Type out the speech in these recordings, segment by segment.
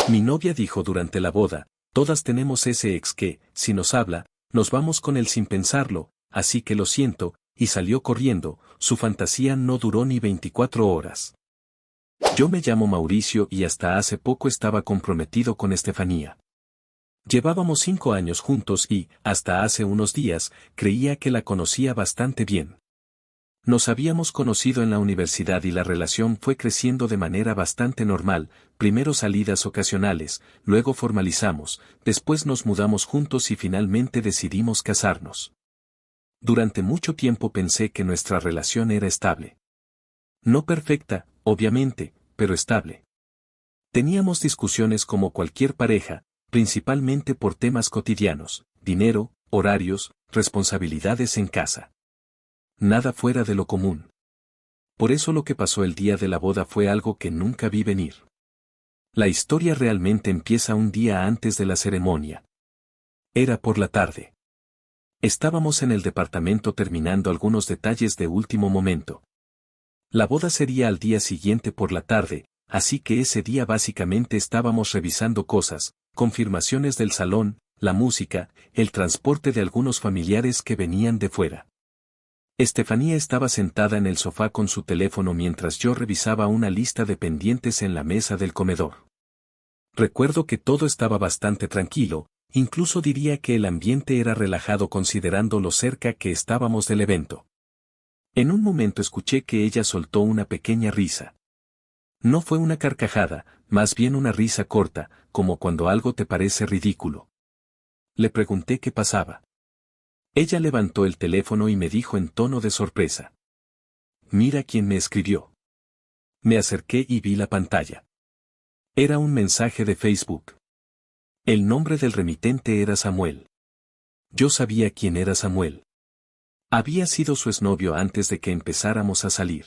Mi novia dijo durante la boda, todas tenemos ese ex que, si nos habla, nos vamos con él sin pensarlo, así que lo siento, y salió corriendo, su fantasía no duró ni 24 horas. Yo me llamo Mauricio y hasta hace poco estaba comprometido con Estefanía. Llevábamos 5 años juntos y, hasta hace unos días, creía que la conocía bastante bien. Nos habíamos conocido en la universidad y la relación fue creciendo de manera bastante normal, primero salidas ocasionales, luego formalizamos, después nos mudamos juntos y finalmente decidimos casarnos. Durante mucho tiempo pensé que nuestra relación era estable. No perfecta, obviamente, pero estable. Teníamos discusiones como cualquier pareja, principalmente por temas cotidianos, dinero, horarios, responsabilidades en casa. Nada fuera de lo común. Por eso lo que pasó el día de la boda fue algo que nunca vi venir. La historia realmente empieza un día antes de la ceremonia. Era por la tarde. Estábamos en el departamento terminando algunos detalles de último momento. La boda sería al día siguiente por la tarde, así que ese día básicamente estábamos revisando cosas, confirmaciones del salón, la música, el transporte de algunos familiares que venían de fuera. Estefanía estaba sentada en el sofá con su teléfono mientras yo revisaba una lista de pendientes en la mesa del comedor. Recuerdo que todo estaba bastante tranquilo, incluso diría que el ambiente era relajado considerando lo cerca que estábamos del evento. En un momento escuché que ella soltó una pequeña risa. No fue una carcajada, más bien una risa corta, como cuando algo te parece ridículo. Le pregunté qué pasaba. Ella levantó el teléfono y me dijo en tono de sorpresa. Mira quién me escribió. Me acerqué y vi la pantalla. Era un mensaje de Facebook. El nombre del remitente era Samuel. Yo sabía quién era Samuel. Había sido su exnovio antes de que empezáramos a salir.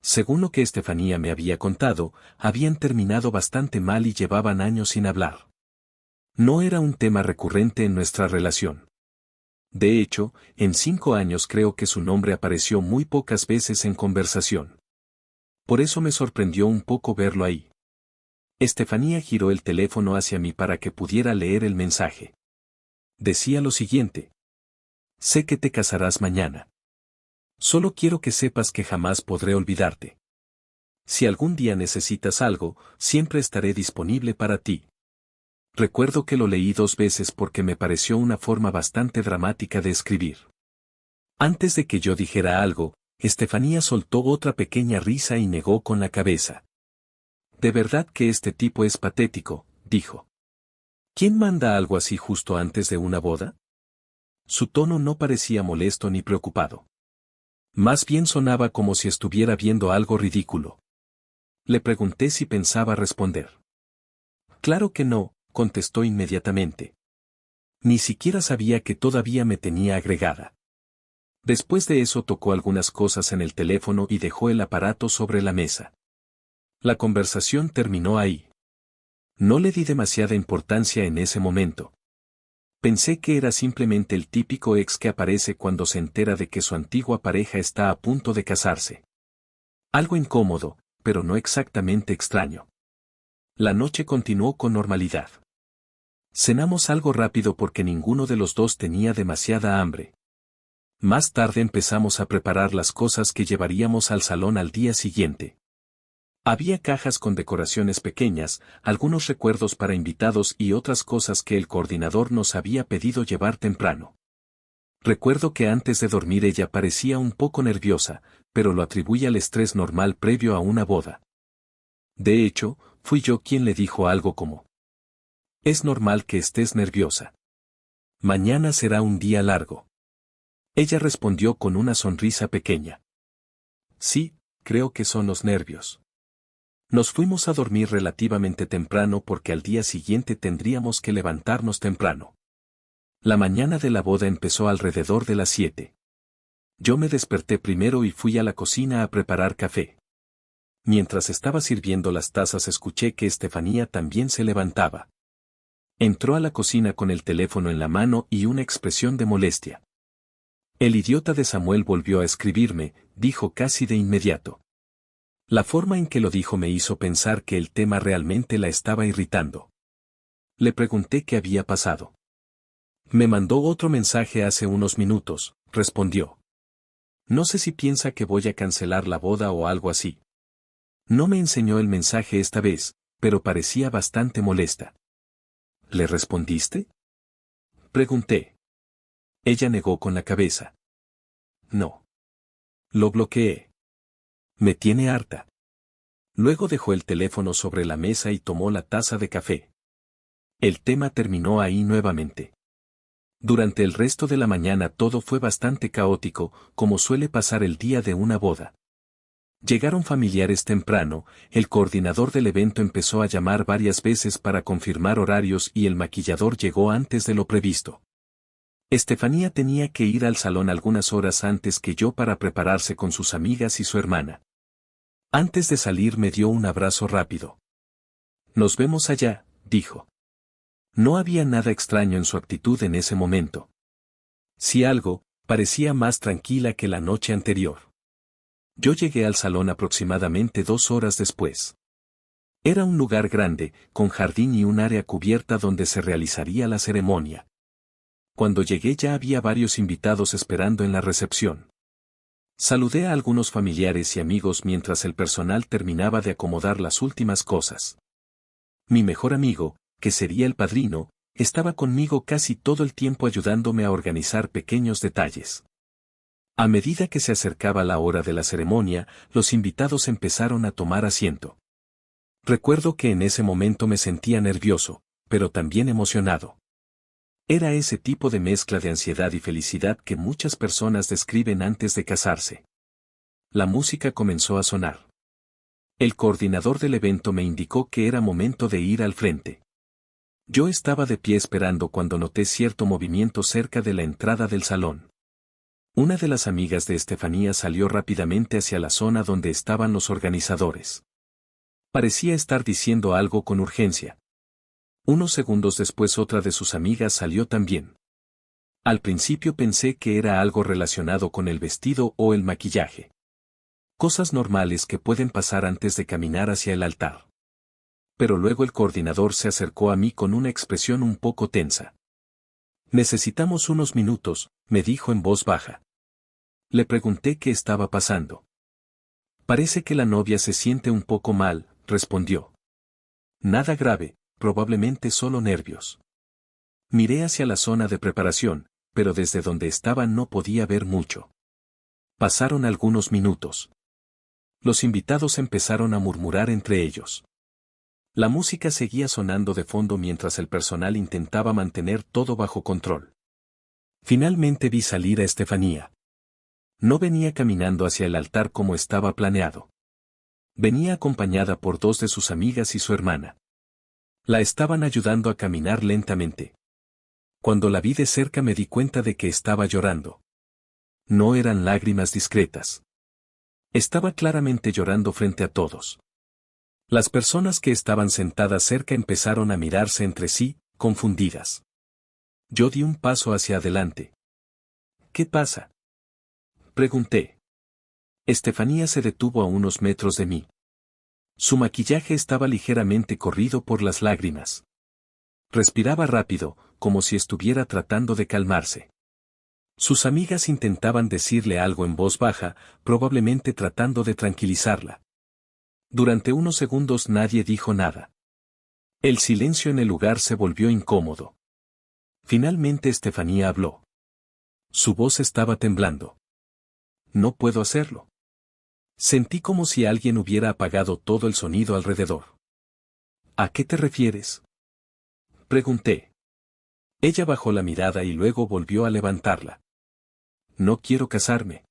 Según lo que Estefanía me había contado, habían terminado bastante mal y llevaban años sin hablar. No era un tema recurrente en nuestra relación. De hecho, en 5 años creo que su nombre apareció muy pocas veces en conversación. Por eso me sorprendió un poco verlo ahí. Estefanía giró el teléfono hacia mí para que pudiera leer el mensaje. Decía lo siguiente. Sé que te casarás mañana. Solo quiero que sepas que jamás podré olvidarte. Si algún día necesitas algo, siempre estaré disponible para ti. Recuerdo que lo leí 2 veces porque me pareció una forma bastante dramática de escribir. Antes de que yo dijera algo, Estefanía soltó otra pequeña risa y negó con la cabeza. De verdad que este tipo es patético, dijo. ¿Quién manda algo así justo antes de una boda? Su tono no parecía molesto ni preocupado. Más bien sonaba como si estuviera viendo algo ridículo. Le pregunté si pensaba responder. Claro que no, contestó inmediatamente. Ni siquiera sabía que todavía me tenía agregada. Después de eso tocó algunas cosas en el teléfono y dejó el aparato sobre la mesa. La conversación terminó ahí. No le di demasiada importancia en ese momento. Pensé que era simplemente el típico ex que aparece cuando se entera de que su antigua pareja está a punto de casarse. Algo incómodo, pero no exactamente extraño. La noche continuó con normalidad. Cenamos algo rápido porque ninguno de los dos tenía demasiada hambre. Más tarde empezamos a preparar las cosas que llevaríamos al salón al día siguiente. Había cajas con decoraciones pequeñas, algunos recuerdos para invitados y otras cosas que el coordinador nos había pedido llevar temprano. Recuerdo que antes de dormir ella parecía un poco nerviosa, pero lo atribuye al estrés normal previo a una boda. De hecho, fui yo quien le dijo algo como: es normal que estés nerviosa. Mañana será un día largo. Ella respondió con una sonrisa pequeña. Sí, creo que son los nervios. Nos fuimos a dormir relativamente temprano porque al día siguiente tendríamos que levantarnos temprano. La mañana de la boda empezó alrededor de las 7. Yo me desperté primero y fui a la cocina a preparar café. Mientras estaba sirviendo las tazas escuché que Estefanía también se levantaba. Entró a la cocina con el teléfono en la mano y una expresión de molestia. El idiota de Samuel volvió a escribirme, dijo casi de inmediato. La forma en que lo dijo me hizo pensar que el tema realmente la estaba irritando. Le pregunté qué había pasado. Me mandó otro mensaje hace unos minutos, respondió. No sé si piensa que voy a cancelar la boda o algo así. No me enseñó el mensaje esta vez, pero parecía bastante molesta. ¿Le respondiste? Pregunté. Ella negó con la cabeza. No. Lo bloqueé. Me tiene harta. Luego dejó el teléfono sobre la mesa y tomó la taza de café. El tema terminó ahí nuevamente. Durante el resto de la mañana todo fue bastante caótico, como suele pasar el día de una boda. Llegaron familiares temprano, el coordinador del evento empezó a llamar varias veces para confirmar horarios y el maquillador llegó antes de lo previsto. Estefanía tenía que ir al salón algunas horas antes que yo para prepararse con sus amigas y su hermana. Antes de salir me dio un abrazo rápido. Nos vemos allá, dijo. No había nada extraño en su actitud en ese momento. Si algo, parecía más tranquila que la noche anterior. Yo llegué al salón aproximadamente 2 horas después. Era un lugar grande, con jardín y un área cubierta donde se realizaría la ceremonia. Cuando llegué ya había varios invitados esperando en la recepción. Saludé a algunos familiares y amigos mientras el personal terminaba de acomodar las últimas cosas. Mi mejor amigo, que sería el padrino, estaba conmigo casi todo el tiempo ayudándome a organizar pequeños detalles. A medida que se acercaba la hora de la ceremonia, los invitados empezaron a tomar asiento. Recuerdo que en ese momento me sentía nervioso, pero también emocionado. Era ese tipo de mezcla de ansiedad y felicidad que muchas personas describen antes de casarse. La música comenzó a sonar. El coordinador del evento me indicó que era momento de ir al frente. Yo estaba de pie esperando cuando noté cierto movimiento cerca de la entrada del salón. Una de las amigas de Estefanía salió rápidamente hacia la zona donde estaban los organizadores. Parecía estar diciendo algo con urgencia. Unos segundos después otra de sus amigas salió también. Al principio pensé que era algo relacionado con el vestido o el maquillaje. Cosas normales que pueden pasar antes de caminar hacia el altar. Pero luego el coordinador se acercó a mí con una expresión un poco tensa. Necesitamos unos minutos, me dijo en voz baja. Le pregunté qué estaba pasando. Parece que la novia se siente un poco mal, respondió. Nada grave, probablemente solo nervios. Miré hacia la zona de preparación, pero desde donde estaba no podía ver mucho. Pasaron algunos minutos. Los invitados empezaron a murmurar entre ellos. La música seguía sonando de fondo mientras el personal intentaba mantener todo bajo control. Finalmente vi salir a Estefanía. No venía caminando hacia el altar como estaba planeado. Venía acompañada por 2 de sus amigas y su hermana. La estaban ayudando a caminar lentamente. Cuando la vi de cerca me di cuenta de que estaba llorando. No eran lágrimas discretas. Estaba claramente llorando frente a todos. Las personas que estaban sentadas cerca empezaron a mirarse entre sí, confundidas. Yo di un paso hacia adelante. ¿Qué pasa? Pregunté. Estefanía se detuvo a unos metros de mí. Su maquillaje estaba ligeramente corrido por las lágrimas. Respiraba rápido, como si estuviera tratando de calmarse. Sus amigas intentaban decirle algo en voz baja, probablemente tratando de tranquilizarla. Durante unos segundos nadie dijo nada. El silencio en el lugar se volvió incómodo. Finalmente Estefanía habló. Su voz estaba temblando. No puedo hacerlo. Sentí como si alguien hubiera apagado todo el sonido alrededor. ¿A qué te refieres? Pregunté. Ella bajó la mirada y luego volvió a levantarla. No quiero casarme.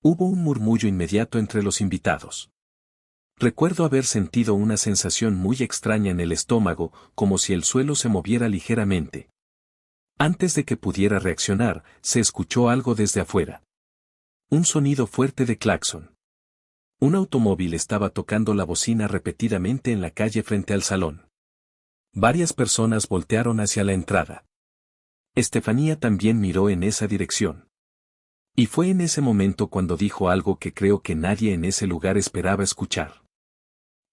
Hubo un murmullo inmediato entre los invitados. Recuerdo haber sentido una sensación muy extraña en el estómago, como si el suelo se moviera ligeramente. Antes de que pudiera reaccionar, se escuchó algo desde afuera. Un sonido fuerte de claxon. Un automóvil estaba tocando la bocina repetidamente en la calle frente al salón. Varias personas voltearon hacia la entrada. Estefanía también miró en esa dirección. Y fue en ese momento cuando dijo algo que creo que nadie en ese lugar esperaba escuchar.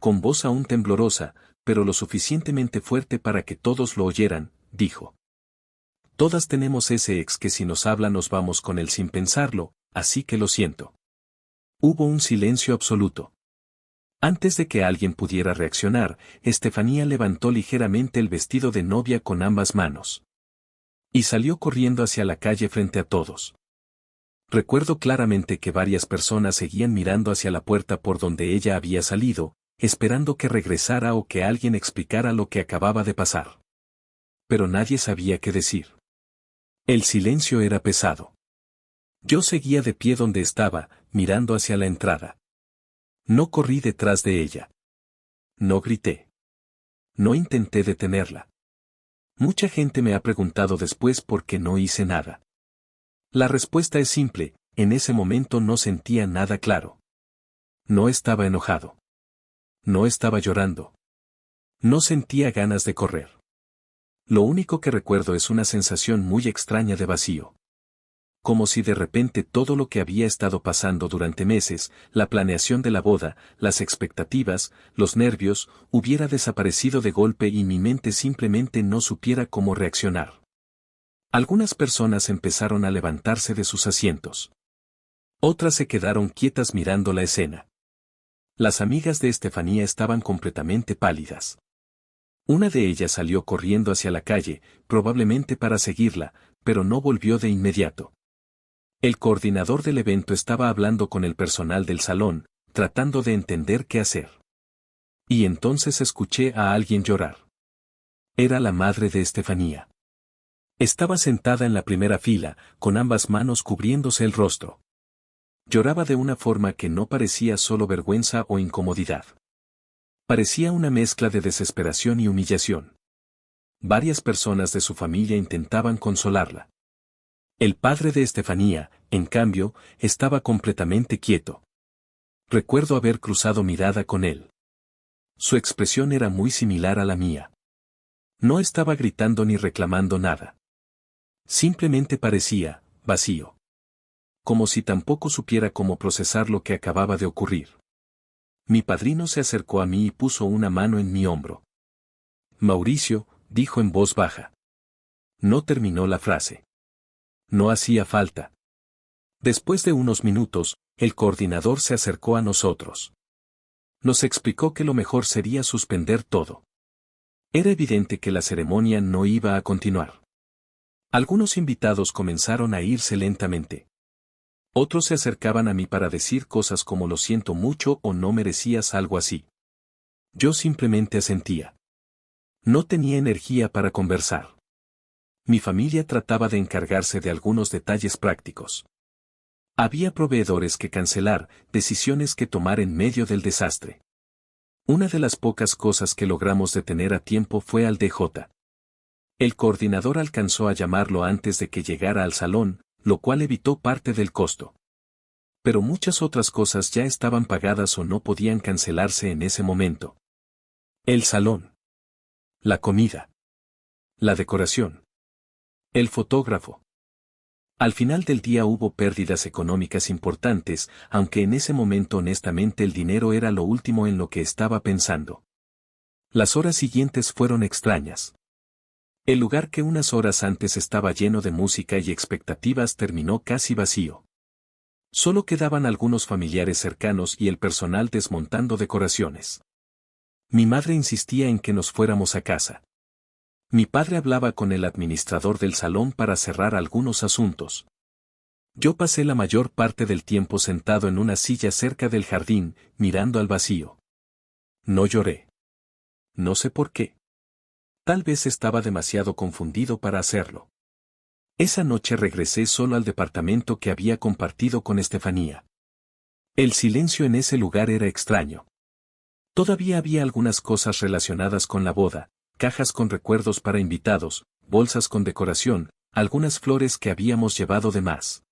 Con voz aún temblorosa, pero lo suficientemente fuerte para que todos lo oyeran, dijo. Todas tenemos ese ex que si nos habla nos vamos con él sin pensarlo, así que lo siento. Hubo un silencio absoluto. Antes de que alguien pudiera reaccionar, Estefanía levantó ligeramente el vestido de novia con ambas manos. Y salió corriendo hacia la calle frente a todos. Recuerdo claramente que varias personas seguían mirando hacia la puerta por donde ella había salido, esperando que regresara o que alguien explicara lo que acababa de pasar. Pero nadie sabía qué decir. El silencio era pesado. Yo seguía de pie donde estaba, mirando hacia la entrada. No corrí detrás de ella. No grité. No intenté detenerla. Mucha gente me ha preguntado después por qué no hice nada. La respuesta es simple, en ese momento no sentía nada claro. No estaba enojado. No estaba llorando. No sentía ganas de correr. Lo único que recuerdo es una sensación muy extraña de vacío. Como si de repente todo lo que había estado pasando durante meses, la planeación de la boda, las expectativas, los nervios, hubiera desaparecido de golpe y mi mente simplemente no supiera cómo reaccionar. Algunas personas empezaron a levantarse de sus asientos. Otras se quedaron quietas mirando la escena. Las amigas de Estefanía estaban completamente pálidas. Una de ellas salió corriendo hacia la calle, probablemente para seguirla, pero no volvió de inmediato. El coordinador del evento estaba hablando con el personal del salón, tratando de entender qué hacer. Y entonces escuché a alguien llorar. Era la madre de Estefanía. Estaba sentada en la primera fila, con ambas manos cubriéndose el rostro. Lloraba de una forma que no parecía solo vergüenza o incomodidad. Parecía una mezcla de desesperación y humillación. Varias personas de su familia intentaban consolarla. El padre de Estefanía, en cambio, estaba completamente quieto. Recuerdo haber cruzado mirada con él. Su expresión era muy similar a la mía. No estaba gritando ni reclamando nada. Simplemente parecía, vacío. Como si tampoco supiera cómo procesar lo que acababa de ocurrir. Mi padrino se acercó a mí y puso una mano en mi hombro. Mauricio, dijo en voz baja. No terminó la frase. No hacía falta. Después de unos minutos, el coordinador se acercó a nosotros. Nos explicó que lo mejor sería suspender todo. Era evidente que la ceremonia no iba a continuar. Algunos invitados comenzaron a irse lentamente. Otros se acercaban a mí para decir cosas como lo siento mucho o no merecías algo así. Yo simplemente asentía. No tenía energía para conversar. Mi familia trataba de encargarse de algunos detalles prácticos. Había proveedores que cancelar, decisiones que tomar en medio del desastre. Una de las pocas cosas que logramos detener a tiempo fue al DJ. El coordinador alcanzó a llamarlo antes de que llegara al salón, lo cual evitó parte del costo. Pero muchas otras cosas ya estaban pagadas o no podían cancelarse en ese momento. El salón. La comida. La decoración. El fotógrafo. Al final del día hubo pérdidas económicas importantes, aunque en ese momento honestamente el dinero era lo último en lo que estaba pensando. Las horas siguientes fueron extrañas. El lugar que unas horas antes estaba lleno de música y expectativas terminó casi vacío. Solo quedaban algunos familiares cercanos y el personal desmontando decoraciones. Mi madre insistía en que nos fuéramos a casa. Mi padre hablaba con el administrador del salón para cerrar algunos asuntos. Yo pasé la mayor parte del tiempo sentado en una silla cerca del jardín, mirando al vacío. No lloré. No sé por qué. Tal vez estaba demasiado confundido para hacerlo. Esa noche regresé solo al departamento que había compartido con Estefanía. El silencio en ese lugar era extraño. Todavía había algunas cosas relacionadas con la boda, cajas con recuerdos para invitados, bolsas con decoración, algunas flores que habíamos llevado de más.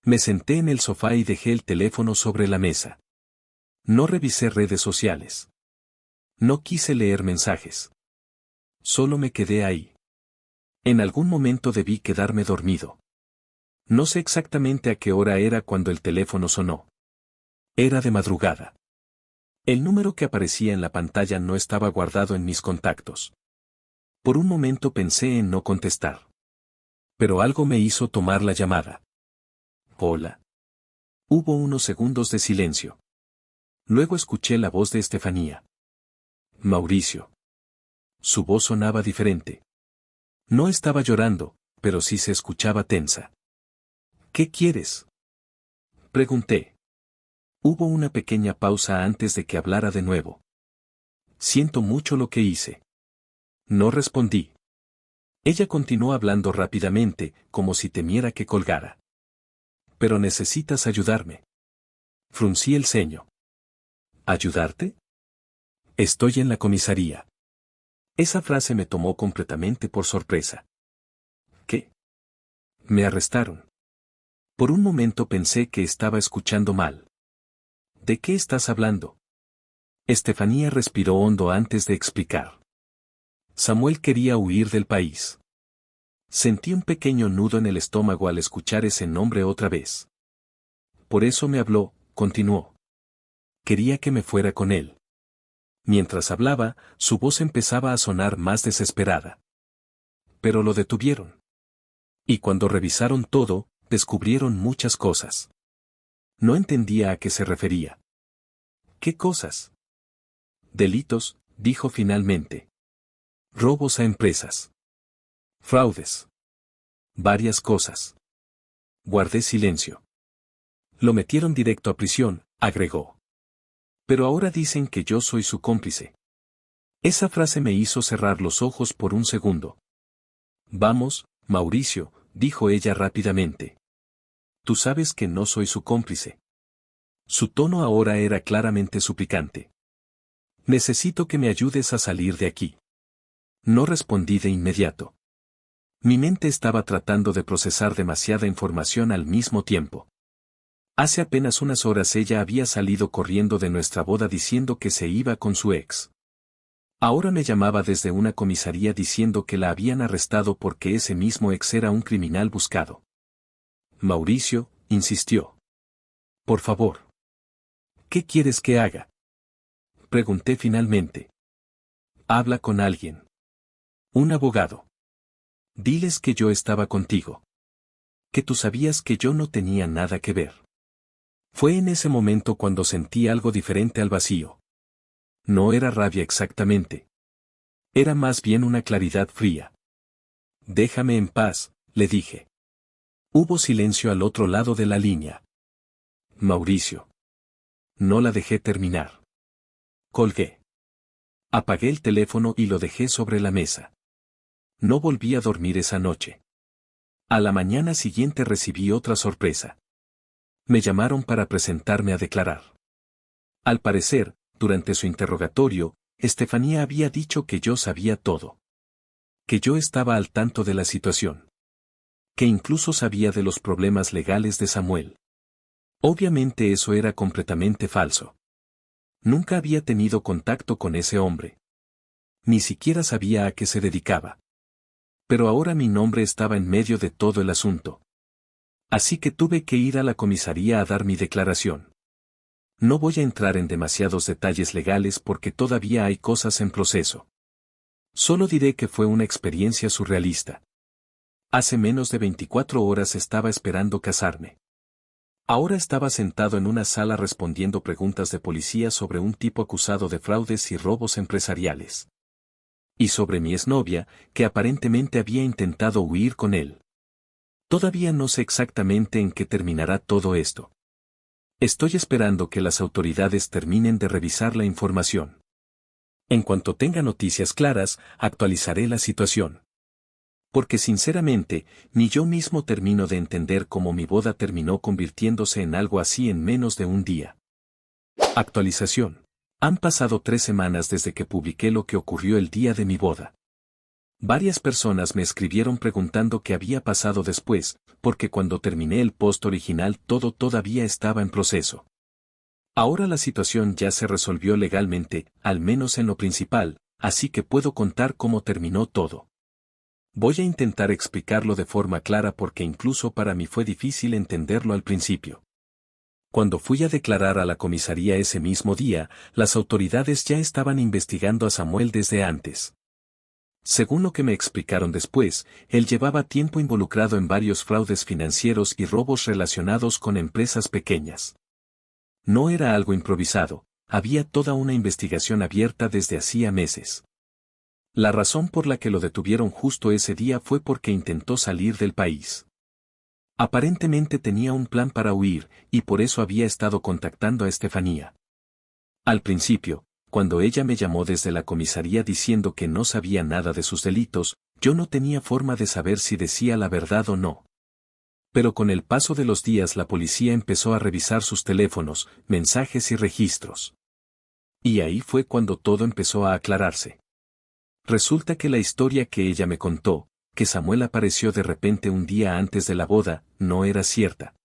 Me senté en el sofá y dejé el teléfono sobre la mesa. No revisé redes sociales. No quise leer mensajes. Solo me quedé ahí. En algún momento debí quedarme dormido. No sé exactamente a qué hora era cuando el teléfono sonó. Era de madrugada. El número que aparecía en la pantalla no estaba guardado en mis contactos. Por un momento pensé en no contestar. Pero algo me hizo tomar la llamada. Hola. Hubo unos segundos de silencio. Luego escuché la voz de Estefanía. Mauricio. Su voz sonaba diferente. No estaba llorando, pero sí se escuchaba tensa. ¿Qué quieres? Pregunté. Hubo una pequeña pausa antes de que hablara de nuevo. Siento mucho lo que hice. No respondí. Ella continuó hablando rápidamente, como si temiera que colgara. Pero necesitas ayudarme. Fruncí el ceño. ¿Ayudarte? Estoy en la comisaría. Esa frase me tomó completamente por sorpresa. ¿Qué? Me arrestaron. Por un momento pensé que estaba escuchando mal. ¿De qué estás hablando? Estefanía respiró hondo antes de explicar. Samuel quería huir del país. Sentí un pequeño nudo en el estómago al escuchar ese nombre otra vez. Por eso me habló, continuó. Quería que me fuera con él. Mientras hablaba, su voz empezaba a sonar más desesperada. Pero lo detuvieron. Y cuando revisaron todo, descubrieron muchas cosas. No entendía a qué se refería. ¿Qué cosas? Delitos, dijo finalmente. Robos a empresas. Fraudes. Varias cosas. Guardé silencio. Lo metieron directo a prisión, agregó. Pero ahora dicen que yo soy su cómplice. Esa frase me hizo cerrar los ojos por un segundo. Vamos, Mauricio, dijo ella rápidamente. Tú sabes que no soy su cómplice. Su tono ahora era claramente suplicante. Necesito que me ayudes a salir de aquí. No respondí de inmediato. Mi mente estaba tratando de procesar demasiada información al mismo tiempo. Hace apenas unas horas ella había salido corriendo de nuestra boda diciendo que se iba con su ex. Ahora me llamaba desde una comisaría diciendo que la habían arrestado porque ese mismo ex era un criminal buscado. Mauricio, insistió. Por favor. ¿Qué quieres que haga? Pregunté finalmente. Habla con alguien. Un abogado. Diles que yo estaba contigo. Que tú sabías que yo no tenía nada que ver. Fue en ese momento cuando sentí algo diferente al vacío. No era rabia exactamente. Era más bien una claridad fría. Déjame en paz, le dije. Hubo silencio al otro lado de la línea. Mauricio. No la dejé terminar. Colgué. Apagué el teléfono y lo dejé sobre la mesa. No volví a dormir esa noche. A la mañana siguiente recibí otra sorpresa. Me llamaron para presentarme a declarar. Al parecer, durante su interrogatorio, Estefanía había dicho que yo sabía todo. Que yo estaba al tanto de la situación. Que incluso sabía de los problemas legales de Samuel. Obviamente eso era completamente falso. Nunca había tenido contacto con ese hombre. Ni siquiera sabía a qué se dedicaba. Pero ahora mi nombre estaba en medio de todo el asunto. Así que tuve que ir a la comisaría a dar mi declaración. No voy a entrar en demasiados detalles legales porque todavía hay cosas en proceso. Solo diré que fue una experiencia surrealista. Hace menos de 24 horas estaba esperando casarme. Ahora estaba sentado en una sala respondiendo preguntas de policía sobre un tipo acusado de fraudes y robos empresariales. Y sobre mi exnovia, que aparentemente había intentado huir con él. Todavía no sé exactamente en qué terminará todo esto. Estoy esperando que las autoridades terminen de revisar la información. En cuanto tenga noticias claras, actualizaré la situación. Porque sinceramente, ni yo mismo termino de entender cómo mi boda terminó convirtiéndose en algo así en menos de un día. Actualización. Han pasado 3 semanas desde que publiqué lo que ocurrió el día de mi boda. Varias personas me escribieron preguntando qué había pasado después, porque cuando terminé el post original todo todavía estaba en proceso. Ahora la situación ya se resolvió legalmente, al menos en lo principal, así que puedo contar cómo terminó todo. Voy a intentar explicarlo de forma clara porque incluso para mí fue difícil entenderlo al principio. Cuando fui a declarar a la comisaría ese mismo día, las autoridades ya estaban investigando a Samuel desde antes. Según lo que me explicaron después, él llevaba tiempo involucrado en varios fraudes financieros y robos relacionados con empresas pequeñas. No era algo improvisado, había toda una investigación abierta desde hacía meses. La razón por la que lo detuvieron justo ese día fue porque intentó salir del país. Aparentemente tenía un plan para huir, y por eso había estado contactando a Estefanía. Al principio, cuando ella me llamó desde la comisaría diciendo que no sabía nada de sus delitos, yo no tenía forma de saber si decía la verdad o no. Pero con el paso de los días la policía empezó a revisar sus teléfonos, mensajes y registros. Y ahí fue cuando todo empezó a aclararse. Resulta que la historia que ella me contó, que Samuel apareció de repente un día antes de la boda, no era cierta.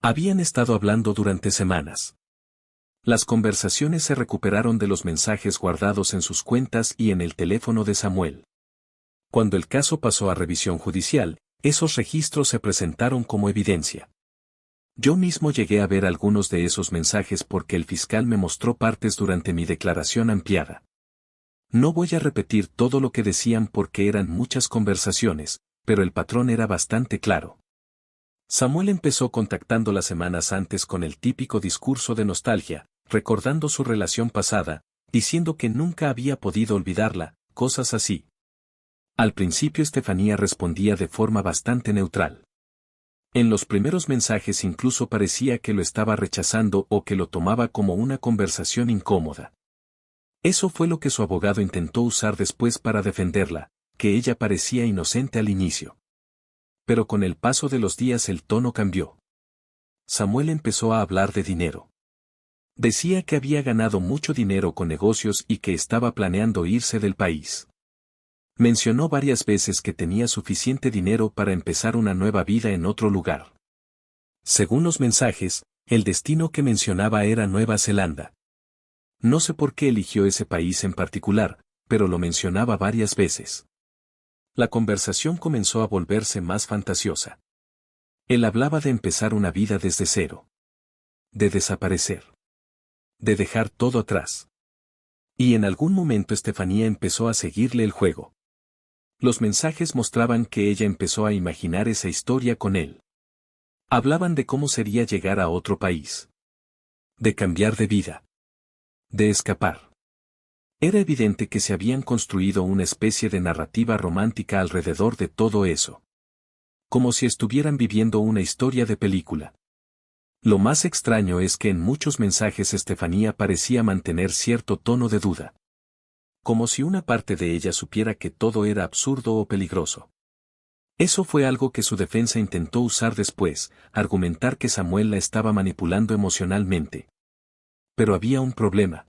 Habían estado hablando durante semanas. Las conversaciones se recuperaron de los mensajes guardados en sus cuentas y en el teléfono de Samuel. Cuando el caso pasó a revisión judicial, esos registros se presentaron como evidencia. Yo mismo llegué a ver algunos de esos mensajes porque el fiscal me mostró partes durante mi declaración ampliada. No voy a repetir todo lo que decían porque eran muchas conversaciones, pero el patrón era bastante claro. Samuel empezó contactándola semanas antes con el típico discurso de nostalgia, recordando su relación pasada, diciendo que nunca había podido olvidarla, cosas así. Al principio Estefanía respondía de forma bastante neutral. En los primeros mensajes incluso parecía que lo estaba rechazando o que lo tomaba como una conversación incómoda. Eso fue lo que su abogado intentó usar después para defenderla, que ella parecía inocente al inicio. Pero con el paso de los días el tono cambió. Samuel empezó a hablar de dinero. Decía que había ganado mucho dinero con negocios y que estaba planeando irse del país. Mencionó varias veces que tenía suficiente dinero para empezar una nueva vida en otro lugar. Según los mensajes, el destino que mencionaba era Nueva Zelanda. No sé por qué eligió ese país en particular, pero lo mencionaba varias veces. La conversación comenzó a volverse más fantasiosa. Él hablaba de empezar una vida desde cero. De desaparecer. De dejar todo atrás. Y en algún momento Estefanía empezó a seguirle el juego. Los mensajes mostraban que ella empezó a imaginar esa historia con él. Hablaban de cómo sería llegar a otro país. De cambiar de vida. De escapar. Era evidente que se habían construido una especie de narrativa romántica alrededor de todo eso. Como si estuvieran viviendo una historia de película. Lo más extraño es que en muchos mensajes Estefanía parecía mantener cierto tono de duda. Como si una parte de ella supiera que todo era absurdo o peligroso. Eso fue algo que su defensa intentó usar después, argumentar que Samuel la estaba manipulando emocionalmente. Pero había un problema.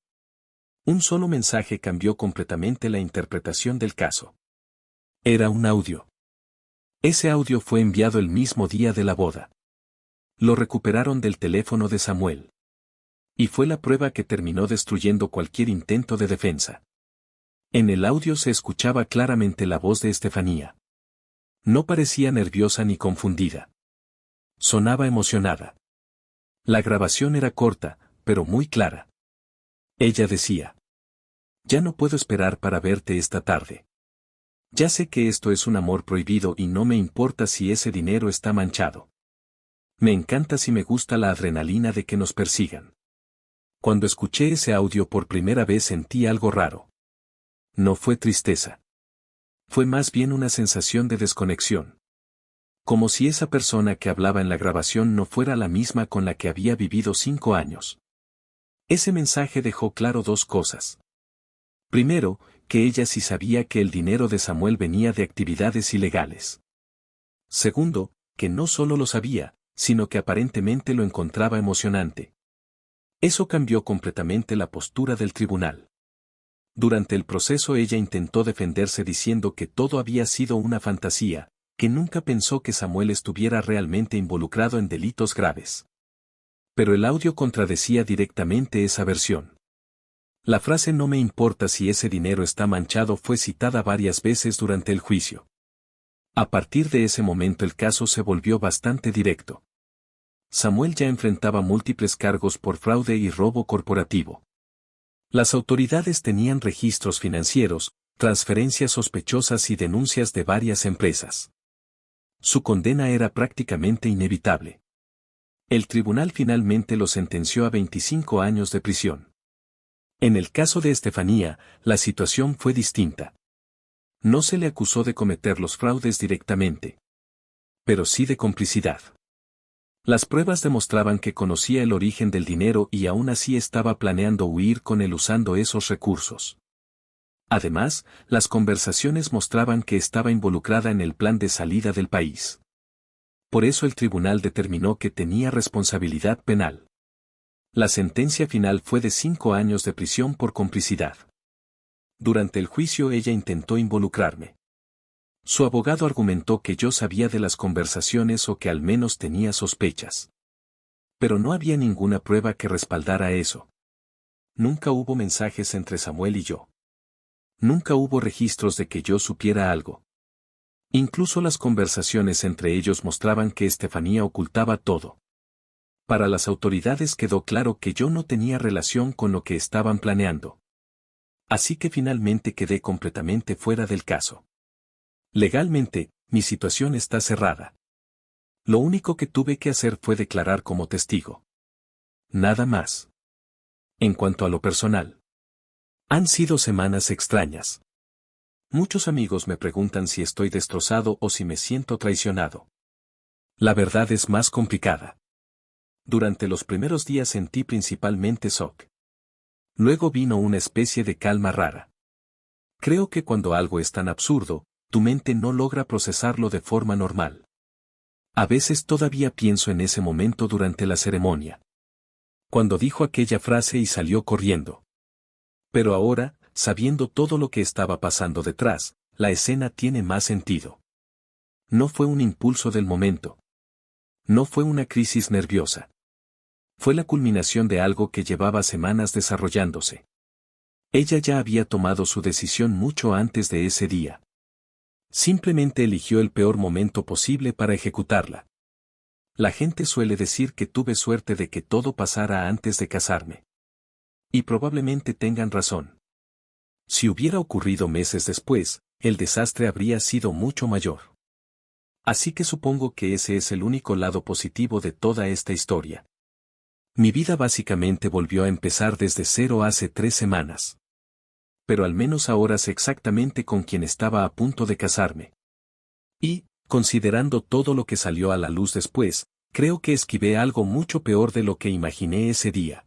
Un solo mensaje cambió completamente la interpretación del caso. Era un audio. Ese audio fue enviado el mismo día de la boda. Lo recuperaron del teléfono de Samuel. Y fue la prueba que terminó destruyendo cualquier intento de defensa. En el audio se escuchaba claramente la voz de Estefanía. No parecía nerviosa ni confundida. Sonaba emocionada. La grabación era corta, pero muy clara. Ella decía: ya no puedo esperar para verte esta tarde. Ya sé que esto es un amor prohibido y no me importa si ese dinero está manchado. Me encanta si me gusta la adrenalina de que nos persigan. Cuando escuché ese audio por primera vez sentí algo raro. No fue tristeza. Fue más bien una sensación de desconexión. Como si esa persona que hablaba en la grabación no fuera la misma con la que había vivido 5 años. Ese mensaje dejó claro dos cosas. Primero, que ella sí sabía que el dinero de Samuel venía de actividades ilegales. Segundo, que no solo lo sabía, sino que aparentemente lo encontraba emocionante. Eso cambió completamente la postura del tribunal. Durante el proceso ella intentó defenderse diciendo que todo había sido una fantasía, que nunca pensó que Samuel estuviera realmente involucrado en delitos graves. Pero el audio contradecía directamente esa versión. La frase "no me importa si ese dinero está manchado" fue citada varias veces durante el juicio. A partir de ese momento el caso se volvió bastante directo. Samuel ya enfrentaba múltiples cargos por fraude y robo corporativo. Las autoridades tenían registros financieros, transferencias sospechosas y denuncias de varias empresas. Su condena era prácticamente inevitable. El tribunal finalmente lo sentenció a 25 años de prisión. En el caso de Estefanía, la situación fue distinta. No se le acusó de cometer los fraudes directamente, pero sí de complicidad. Las pruebas demostraban que conocía el origen del dinero y aún así estaba planeando huir con él usando esos recursos. Además, las conversaciones mostraban que estaba involucrada en el plan de salida del país. Por eso el tribunal determinó que tenía responsabilidad penal. La sentencia final fue de 5 años de prisión por complicidad. Durante el juicio ella intentó involucrarme. Su abogado argumentó que yo sabía de las conversaciones o que al menos tenía sospechas. Pero no había ninguna prueba que respaldara eso. Nunca hubo mensajes entre Samuel y yo. Nunca hubo registros de que yo supiera algo. Incluso las conversaciones entre ellos mostraban que Estefanía ocultaba todo. Para las autoridades quedó claro que yo no tenía relación con lo que estaban planeando. Así que finalmente quedé completamente fuera del caso. Legalmente, mi situación está cerrada. Lo único que tuve que hacer fue declarar como testigo. Nada más. En cuanto a lo personal, han sido semanas extrañas. Muchos amigos me preguntan si estoy destrozado o si me siento traicionado. La verdad es más complicada. Durante los primeros días sentí principalmente shock. Luego vino una especie de calma rara. Creo que cuando algo es tan absurdo, tu mente no logra procesarlo de forma normal. A veces todavía pienso en ese momento durante la ceremonia. Cuando dijo aquella frase y salió corriendo. Pero ahora, sabiendo todo lo que estaba pasando detrás, la escena tiene más sentido. No fue un impulso del momento. No fue una crisis nerviosa. Fue la culminación de algo que llevaba semanas desarrollándose. Ella ya había tomado su decisión mucho antes de ese día. Simplemente eligió el peor momento posible para ejecutarla. La gente suele decir que tuve suerte de que todo pasara antes de casarme. Y probablemente tengan razón. Si hubiera ocurrido meses después, el desastre habría sido mucho mayor. Así que supongo que ese es el único lado positivo de toda esta historia. Mi vida básicamente volvió a empezar desde cero hace 3 semanas. Pero al menos ahora sé exactamente con quién estaba a punto de casarme. Y, considerando todo lo que salió a la luz después, creo que esquivé algo mucho peor de lo que imaginé ese día.